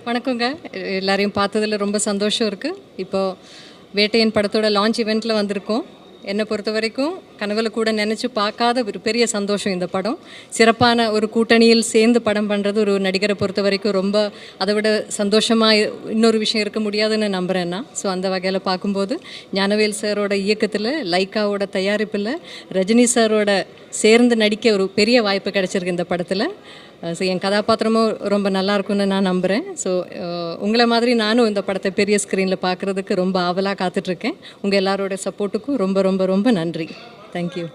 வணக்கங்க. எல்லாரையும் பார்த்ததுல ரொம்ப சந்தோஷம் இருக்குது. இப்போது வேட்டையன் படத்தோட லான்ச் ஈவெண்ட்டில் வந்திருக்கோம். என்னை பொறுத்த வரைக்கும் கனவுல கூட நினச்சி பார்க்காத ஒரு பெரிய சந்தோஷம் இந்த படம். சிறப்பான ஒரு கூட்டணியில் சேர்ந்து படம் பண்ணுறது ஒரு நடிகரை பொறுத்த வரைக்கும் ரொம்ப அதை விட சந்தோஷமாக இன்னொரு விஷயம் இருக்க முடியாதுன்னு நம்புகிறேன் நான். ஸோ அந்த வகையில் பார்க்கும்போது ஞானவேல் சாரோட இயக்கத்தில், லைக்காவோட தயாரிப்பில், ரஜினி சாரோட சேர்ந்து நடிக்க ஒரு பெரிய வாய்ப்பு கிடச்சிருக்கு இந்த படத்தில். ஸோ என் கதாபாத்திரமும் ரொம்ப நல்லா இருக்கும்னு நான் நம்புகிறேன். ஸோ உங்களை மாதிரி நானும் இந்த படத்தை பெரிய ஸ்க்ரீனில் பார்க்குறதுக்கு ரொம்ப ஆவலாக காத்துட்ருக்கேன். உங்கள் எல்லாரோட சப்போர்ட்டுக்கும் ரொம்ப ரொம்ப ரொம்ப நன்றி. தேங்க்யூ.